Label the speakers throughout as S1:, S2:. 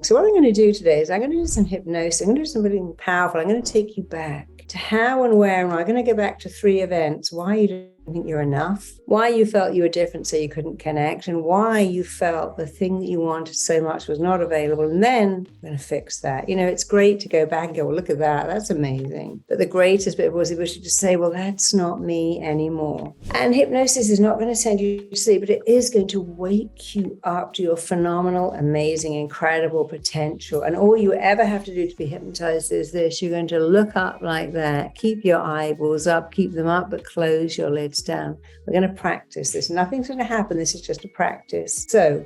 S1: So what I'm going to do today is I'm going to do some hypnosis. I'm going to do something powerful. I'm going to take you back to how and where, and I'm going to go back to 3 events, why you didn't think you're enough, why you felt you were different so you couldn't connect, and why you felt the thing that you wanted so much was not available. And then I'm going to fix that. You know, it's great to go back and go, well, look at that. That's amazing. But the greatest bit was we should just say, well, that's not me anymore. And hypnosis is not going to send you to sleep, but it is going to wake you up to your phenomenal, amazing, incredible potential. And all you ever have to do to be hypnotized is this. You're going to look up like that, keep your eyeballs up, keep them up, but close your lids down. We're going to practice this. Nothing's going to happen. This is just a practice. So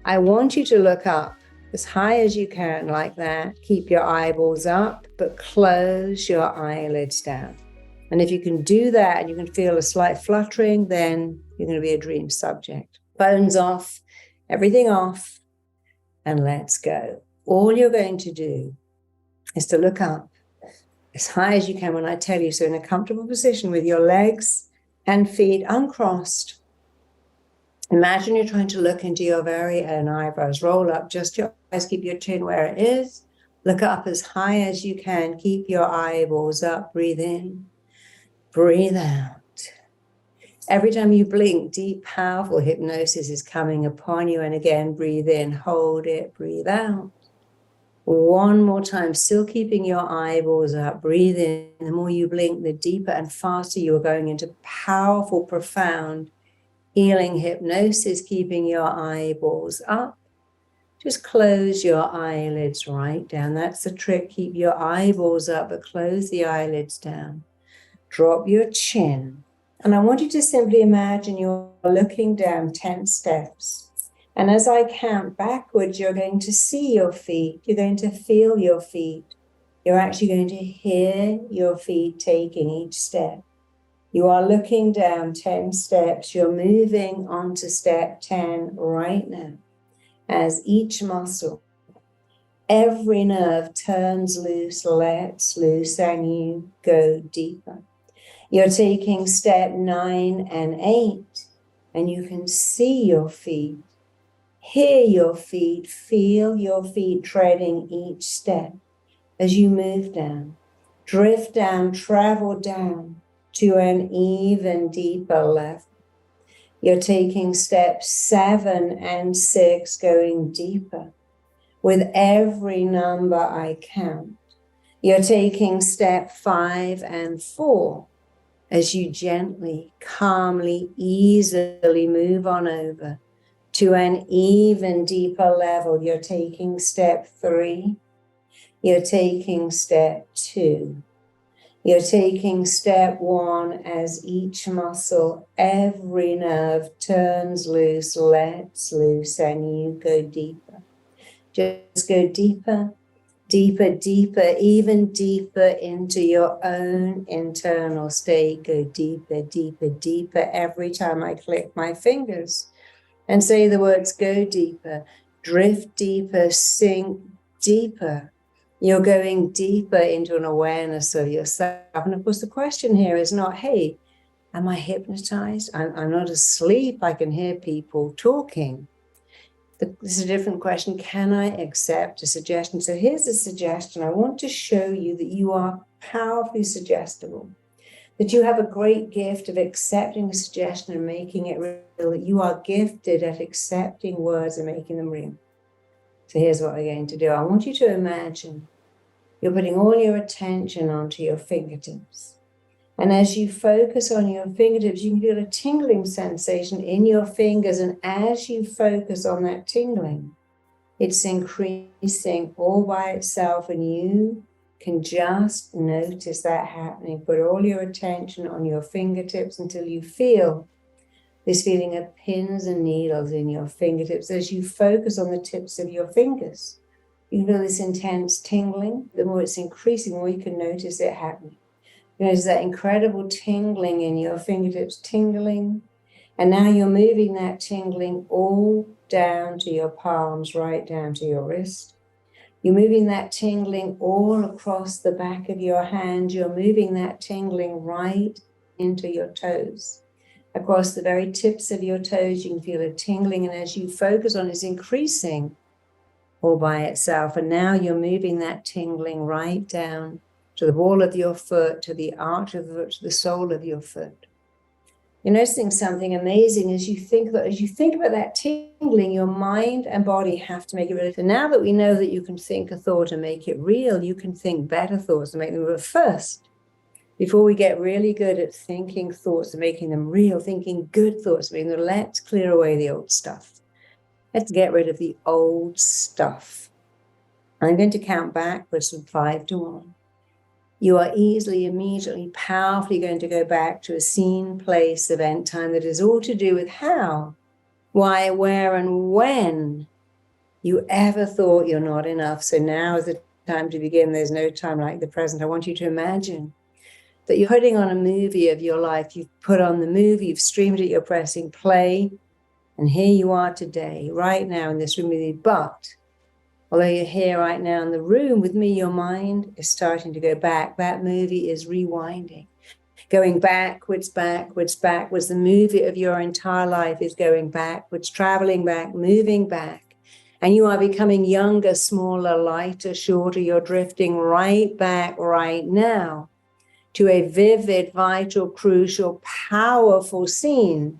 S1: I want you to look up as high as you can like that. Keep your eyeballs up, but close your eyelids down. And if you can do that and you can feel a slight fluttering, then you're going to be a dream subject. Phones off, everything off, and let's go. All you're going to do is to look up as high as you can when I tell you. So in a comfortable position with your legs and feet uncrossed. Imagine you're trying to look into your very own eyebrows. Roll up just your eyes, keep your chin where it is. Look up as high as you can. Keep your eyeballs up. Breathe in, breathe out. Every time you blink, deep, powerful hypnosis is coming upon you. And again, breathe in, hold it, breathe out. One more time, still keeping your eyeballs up. Breathe in. The more you blink, the deeper and faster you are going into powerful, profound, healing hypnosis, keeping your eyeballs up. Just close your eyelids right down. That's the trick. Keep your eyeballs up, but close the eyelids down. Drop your chin. And I want you to simply imagine you're looking down 10 steps. And as I count backwards, you're going to see your feet. You're going to feel your feet. You're actually going to hear your feet taking each step. You are looking down 10 steps. You're moving on to step 10 right now. As each muscle, every nerve turns loose, lets loose, and you go deeper. You're taking step 9 and 8, and you can see your feet, hear your feet, feel your feet treading each step as you move down, drift down, travel down to an even deeper level. You're taking steps 7 and 6, going deeper. With every number I count, you're taking step 5 and 4 as you gently, calmly, easily move on over to an even deeper level. You're taking step 3. You're taking step 2. You're taking step 1 as each muscle, every nerve turns loose, lets loose, and you go deeper. Just go deeper, deeper, deeper, even deeper into your own internal state. Go deeper, deeper, deeper. Every time I click my fingers and say the words go deeper, drift deeper, sink deeper, you're going deeper into an awareness of yourself. And of course, the question here is not, hey, am I hypnotized? I'm not asleep. I can hear people talking. This is a different question. Can I accept a suggestion? So here's a suggestion. I want to show you that you are powerfully suggestible, that you have a great gift of accepting a suggestion and making it real, that you are gifted at accepting words and making them real. So here's what we're going to do. I want you to imagine you're putting all your attention onto your fingertips. And as you focus on your fingertips, you can feel a tingling sensation in your fingers. And as you focus on that tingling, it's increasing all by itself. And you can just notice that happening. Put all your attention on your fingertips until you feel this feeling of pins and needles in your fingertips. As you focus on the tips of your fingers, you feel this intense tingling. The more it's increasing, the more you can notice it happening. There's that incredible tingling in your fingertips, tingling. And now you're moving that tingling all down to your palms, right down to your wrist. You're moving that tingling all across the back of your hand. You're moving that tingling right into your toes. Across the very tips of your toes, you can feel a tingling. And as you focus on it, it's increasing all by itself. And now you're moving that tingling right down to the ball of your foot, to the arch of the foot, to the sole of your foot. You're noticing something amazing as you think about that tingling, your mind and body have to make it real. So now that we know that you can think a thought and make it real, you can think better thoughts and make them real. First, before we get really good at thinking thoughts and making them real, thinking good thoughts, let's clear away the old stuff. Let's get rid of the old stuff. I'm going to count backwards from 5 to 1. You are easily, immediately, powerfully going to go back to a scene, place, event, time that is all to do with how, why, where, and when you ever thought you're not enough. So now is the time to begin. There's no time like the present. I want you to imagine that you're putting on a movie of your life. You've put on the movie, you've streamed it, you're pressing play, and here you are today, right now in this room with me. But although you're here right now in the room with me, your mind is starting to go back. That movie is rewinding, going backwards, backwards, backwards. The movie of your entire life is going backwards, traveling back, moving back. And you are becoming younger, smaller, lighter, shorter. You're drifting right back right now to a vivid, vital, crucial, powerful scene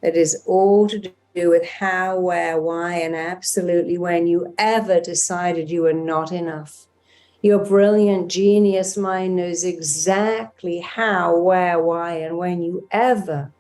S1: that is all to do with how, where, why, and absolutely when you ever decided you were not enough. Your brilliant genius mind knows exactly how, where, why, and when you ever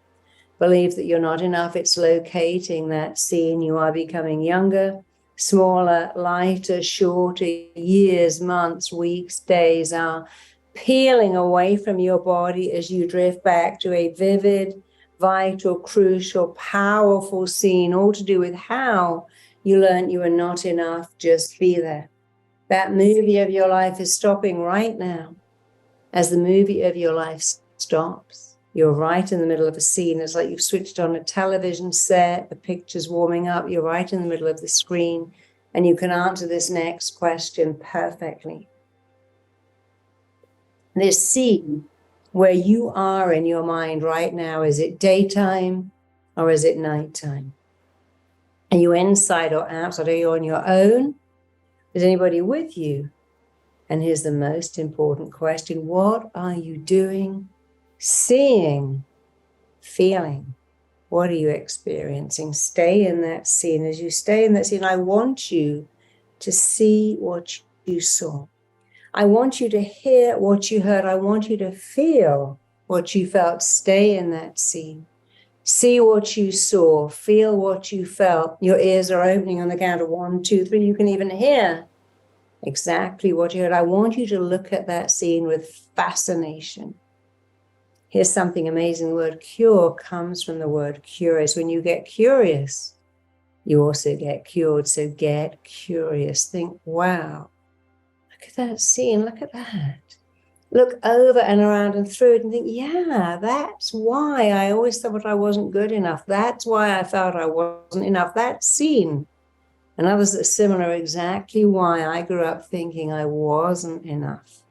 S1: believe that you're not enough. It's locating that scene. You are becoming younger, smaller, lighter, shorter. Years, months, weeks, days are peeling away from your body as you drift back to a vivid, vital, crucial, powerful scene, all to do with how you learned you were not enough. Just be there. That movie of your life is stopping right now. As the movie of your life stops, you're right in the middle of a scene. It's like you've switched on a television set, the picture's warming up, you're right in the middle of the screen, and you can answer this next question perfectly. This scene where you are in your mind right now, is it daytime or is it nighttime? Are you inside or outside? Are you on your own? Is anybody with you? And here's the most important question. What are you doing, seeing, feeling? What are you experiencing? Stay in that scene. As you stay in that scene, I want you to see what you saw. I want you to hear what you heard. I want you to feel what you felt. Stay in that scene. See what you saw. Feel what you felt. Your ears are opening on the count of 1, 2, 3. You can even hear exactly what you heard. I want you to look at that scene with fascination. Here's something amazing. The word cure comes from the word curious. When you get curious, you also get cured. So get curious. Think, wow. Look at that scene, look at that. Look over and around and through it and think, yeah, that's why I always thought I wasn't good enough. That's why I felt I wasn't enough. That scene and others that are similar, exactly why I grew up thinking I wasn't enough.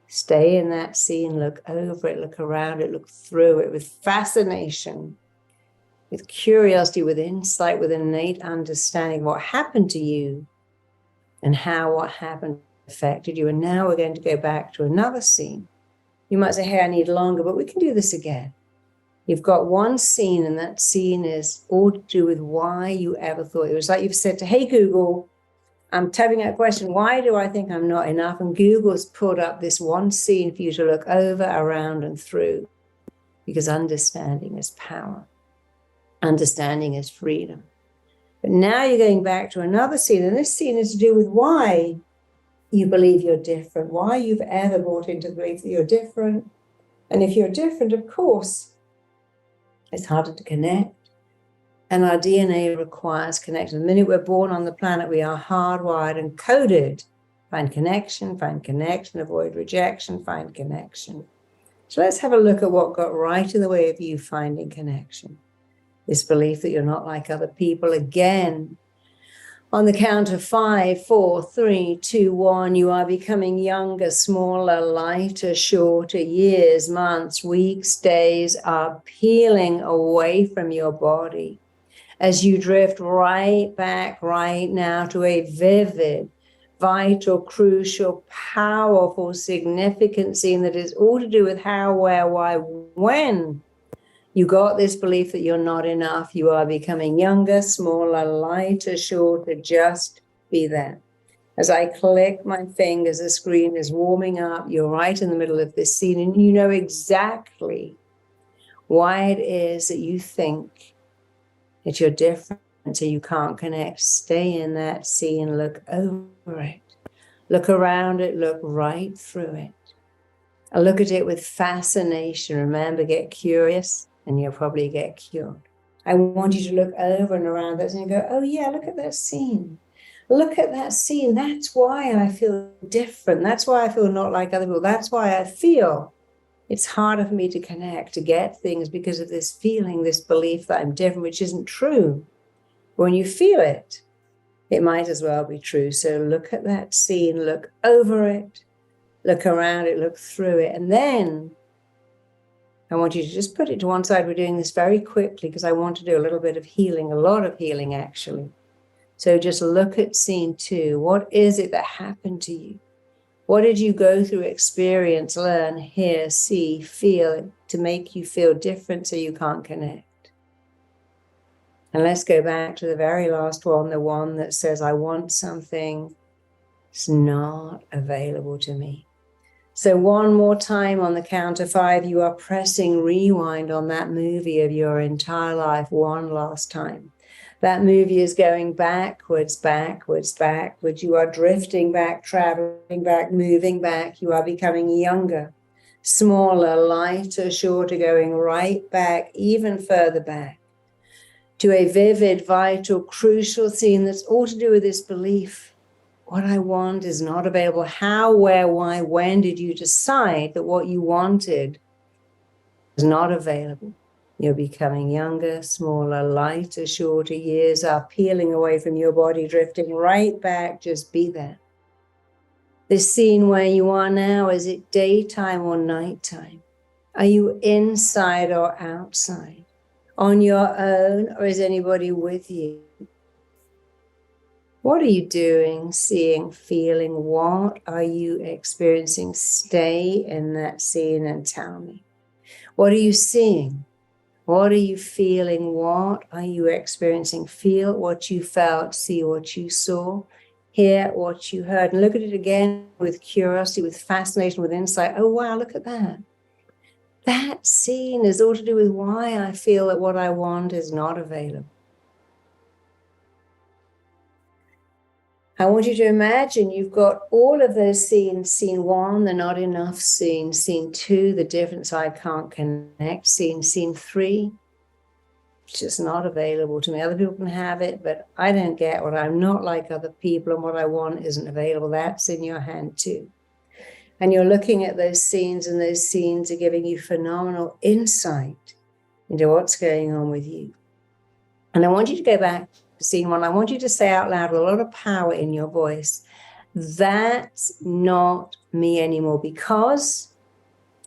S1: Stay in that scene, look over it, look around it, look through it with fascination, with curiosity, with insight, with innate understanding of what happened to you and how what happened affected you. And now we're going to go back to another scene. You might say, hey, I need longer, but we can do this again. You've got one scene, and that scene is all to do with why you ever thought. It was like you've said to, hey, Google, I'm typing out a question, why do I think I'm not enough? And Google's pulled up this one scene for you to look over, around, and through, because understanding is power. Understanding is freedom. But now you're going back to another scene, and this scene is to do with why you believe you're different, why you've ever bought into the belief that you're different. And if you're different, of course, it's harder to connect. And our DNA requires connection. The minute we're born on the planet, we are hardwired and coded. Find connection, avoid rejection, find connection. So let's have a look at what got right in the way of you finding connection. This belief that you're not like other people. Again, on the count of 5, 4, 3, 2, 1, you are becoming younger, smaller, lighter, shorter. Years, months, weeks, days are peeling away from your body as you drift right back right now to a vivid, vital, crucial, powerful, significant scene that is all to do with how, where, why, when you got this belief that you're not enough. You are becoming younger, smaller, lighter, shorter. Just be there. As I click my fingers, the screen is warming up. You're right in the middle of this scene, and you know exactly why it is that you think that you're different, so you can't connect. Stay in that scene, look over it, look around it, look right through it. And look at it with fascination. Remember, get curious, and you'll probably get cured. I want you to look over and around this and go, oh yeah, look at that scene. Look at that scene. That's why I feel different. That's why I feel not like other people. That's why I feel it's harder for me to connect, to get things, because of this feeling, this belief that I'm different, which isn't true. When you feel it, it might as well be true. So look at that scene, look over it, look around it, look through it. And then I want you to just put it to one side. We're doing this very quickly because I want to do a little bit of healing, a lot of healing actually. So just look at scene 2. What is it that happened to you? What did you go through, experience, learn, hear, see, feel to make you feel different so you can't connect? And let's go back to the very last one, the one that says, I want something that's not available to me. So one more time on the count of 5, you are pressing rewind on that movie of your entire life one last time. That movie is going backwards, backwards, backwards. You are drifting back, traveling back, moving back. You are becoming younger, smaller, lighter, shorter, going right back, even further back to a vivid, vital, crucial scene that's all to do with this belief. What I want is not available. How, where, why, when did you decide that what you wanted is not available? You're becoming younger, smaller, lighter, shorter. Years are peeling away from your body, drifting right back. Just be there. This scene where you are now, is it daytime or nighttime? Are you inside or outside? On your own, or is anybody with you? What are you doing, seeing, feeling? What are you experiencing? Stay in that scene and tell me. What are you seeing? What are you feeling? What are you experiencing? Feel what you felt, see what you saw, hear what you heard, and look at it again with curiosity, with fascination, with insight. Oh, wow, look at that. That scene is all to do with why I feel that what I want is not available. I want you to imagine you've got all of those scenes. Scene 1, the not enough scene. Scene 2, the difference I can't connect. Scene 3, it's just not available to me. Other people can have it, but I don't get what I'm not like other people, and what I want isn't available. That's in your hand too. And you're looking at those scenes, and those scenes are giving you phenomenal insight into what's going on with you. And I want you to go back to scene 1. I want you to say out loud with a lot of power in your voice, that's not me anymore, because,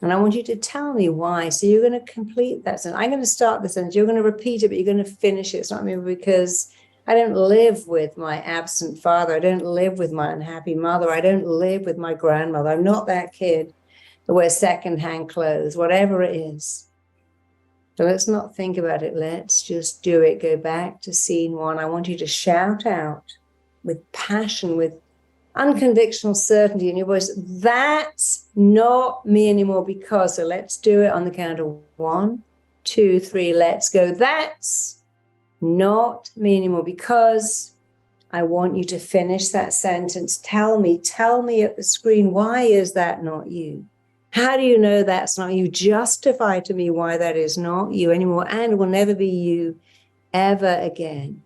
S1: and I want you to tell me why. So you're going to complete that sentence. I'm going to start the sentence. You're going to repeat it, but you're going to finish it. It's not me because I don't live with my absent father. I don't live with my unhappy mother. I don't live with my grandmother. I'm not that kid that wears secondhand clothes, whatever it is. So let's not think about it. Let's just do it. Go back to scene 1. I want you to shout out with passion, with unconditional certainty in your voice, that's not me anymore, because. So let's do it on the count of 1, 2, 3. Let's go. That's not me anymore, because. I want you to finish that sentence. Tell me at the screen, why is that not you? How do you know that's not you? Justify to me why that is not you anymore and will never be you ever again.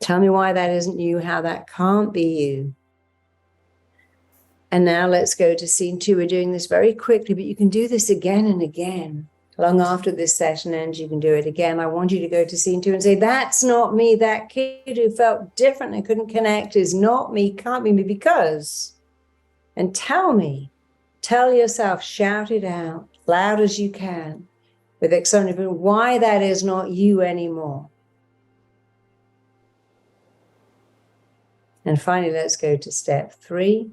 S1: Tell me why that isn't you, how that can't be you. And now let's go to scene 2. We're doing this very quickly, but you can do this again and again. Long after this session ends, you can do it again. I want you to go to scene 2 and say, that's not me. That kid who felt different and couldn't connect is not me, can't be me, because. And tell yourself, shout it out, loud as you can, with excitement, why that is not you anymore. And finally, let's go to step 3.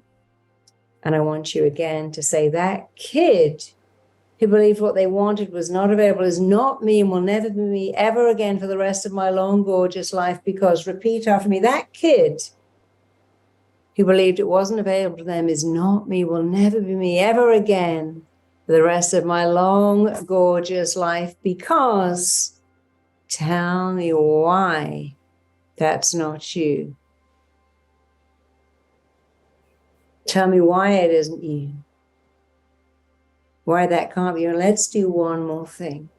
S1: And I want you again to say, that kid who believed what they wanted was not available is not me and will never be me ever again for the rest of my long, gorgeous life, because, repeat after me, that kid who believed it wasn't available to them is not me, will never be me ever again for the rest of my long, gorgeous life, because, tell me why that's not you. Tell me why it isn't you. Why that can't be you. And let's do one more thing.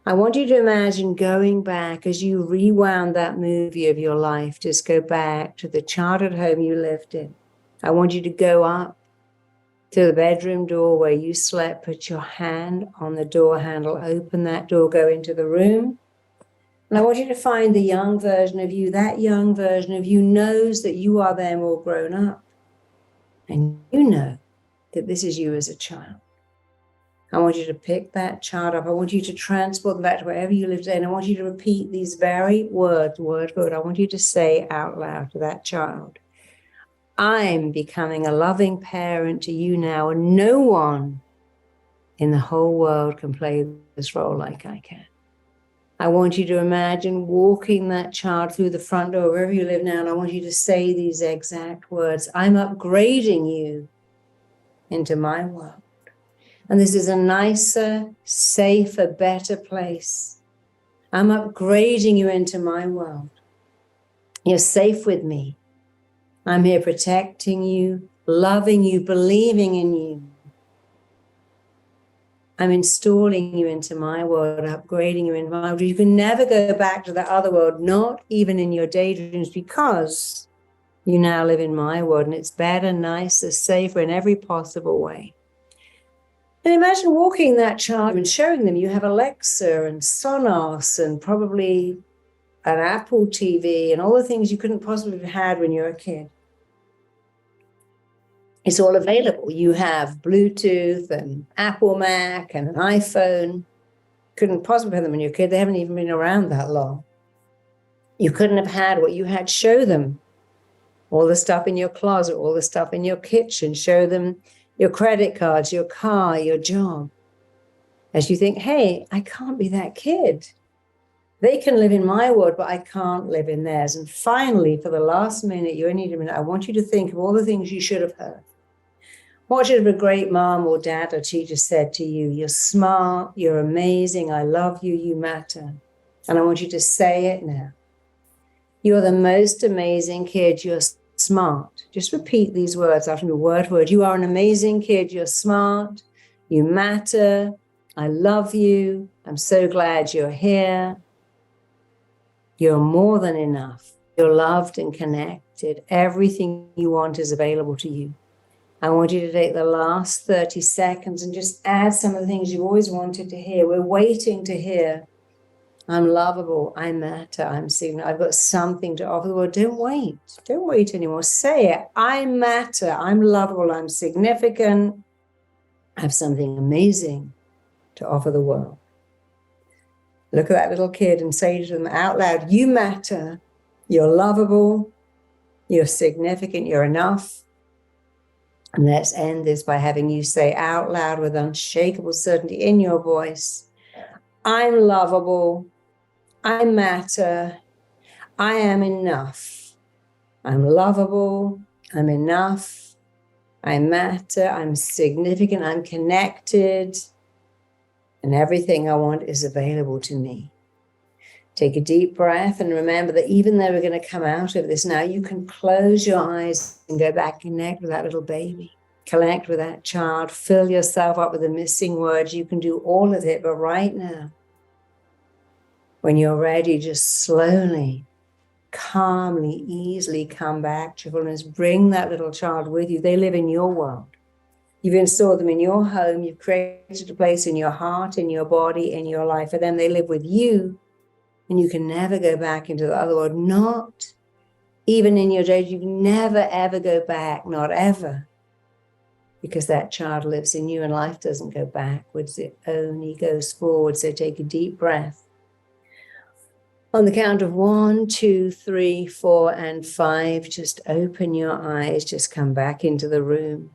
S1: I want you to imagine going back as you rewound that movie of your life. Just go back to the childhood home you lived in. I want you to go up to the bedroom door where you slept, put your hand on the door handle, open that door, go into the room. And I want you to find the young version of you. That young version of you knows that you are them all grown up. And you know that this is you as a child. I want you to pick that child up. I want you to transport them back to wherever you lived in. I want you to repeat these very words, word for word. I want you to say out loud to that child, I'm becoming a loving parent to you now, and no one in the whole world can play this role like I can. I want you to imagine walking that child through the front door, wherever you live now, and I want you to say these exact words. I'm upgrading you into my world. And this is a nicer, safer, better place. I'm upgrading you into my world. You're safe with me. I'm here protecting you, loving you, believing in you. I'm installing you into my world, upgrading you into my world. You can never go back to that other world, not even in your daydreams, because you now live in my world, and it's better, nicer, safer in every possible way. And imagine walking that child and showing them you have Alexa and Sonos and probably an Apple TV and all the things you couldn't possibly have had when you were a kid. It's all available. You have Bluetooth and Apple Mac and an iPhone. Couldn't possibly have them when you were a kid. They haven't even been around that long. You couldn't have had what you had. Show them all the stuff in your closet, all the stuff in your kitchen. Show them your credit cards, your car, your job. As you think, hey, I can't be that kid. They can live in my world, but I can't live in theirs. And finally, for the last minute, you only need a minute, I want you to think of all the things you should have heard. What should have a great mom or dad or teacher said to you? You're smart, you're amazing, I love you, you matter. And I want you to say it now. You're the most amazing kid, you're smart. Just repeat these words after me, word for word. You are an amazing kid, you're smart, you matter, I love you, I'm so glad you're here. You're more than enough. You're loved and connected. Everything you want is available to you. I want you to take the last 30 seconds and just add some of the things you've always wanted to hear. We're waiting to hear. I'm lovable. I matter. I'm significant. I've got something to offer the world. Don't wait. Don't wait anymore. Say it. I matter. I'm lovable. I'm significant. I have something amazing to offer the world. Look at that little kid and say to them out loud, you matter. You're lovable. You're significant. You're enough. And let's end this by having you say out loud with unshakable certainty in your voice, I'm lovable, I matter, I am enough. I'm lovable, I'm enough, I matter, I'm significant, I'm connected, and everything I want is available to me. Take a deep breath and remember that even though we're going to come out of this now, you can close your eyes and go back and connect with that little baby. Connect with that child. Fill yourself up with the missing words. You can do all of it. But right now, when you're ready, just slowly, calmly, easily come back to fullness. Bring that little child with you. They live in your world. You've installed them in your home. You've created a place in your heart, in your body, in your life. For them, they live with you. And you can never go back into the other world, not even in your days. You can never, ever go back, not ever. because that child lives in you and life doesn't go backwards, it only goes forward. So take a deep breath. On the count of 1, 2, 3, 4, and 5, just open your eyes, just come back into the room.